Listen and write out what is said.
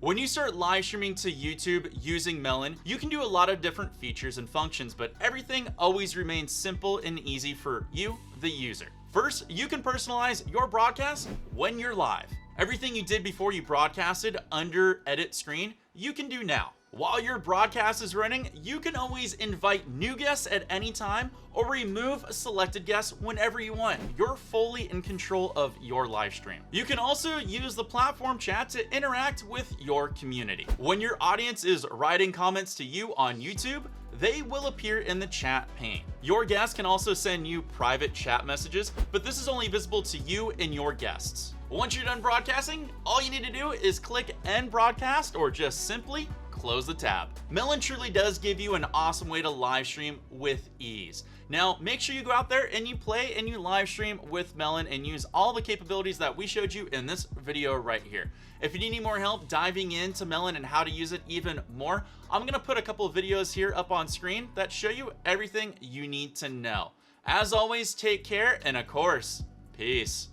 When you start live streaming to YouTube using Melon, you can do a lot of different features and functions, but everything always remains simple and easy for you, the user. First, you can personalize your broadcast when you're live. Everything you did before you broadcasted under edit screen, you can do now. While your broadcast is running, you can always invite new guests at any time or remove selected guests whenever you want. You're fully in control of your live stream. You can also use the platform chat to interact with your community. When your audience is writing comments to you on YouTube, they will appear in the chat pane. Your guests can also send you private chat messages, but this is only visible to you and your guests. Once you're done broadcasting, all you need to do is click End Broadcast or just simply close the tab. Melon truly does give you an awesome way to live stream with ease. Now, make sure you go out there and you play and you live stream with Melon and use all the capabilities that we showed you in this video right here. If you need any more help diving into Melon and how to use it even more, I'm gonna put a couple of videos here up on screen that show you everything you need to know. As always, take care and of course, peace.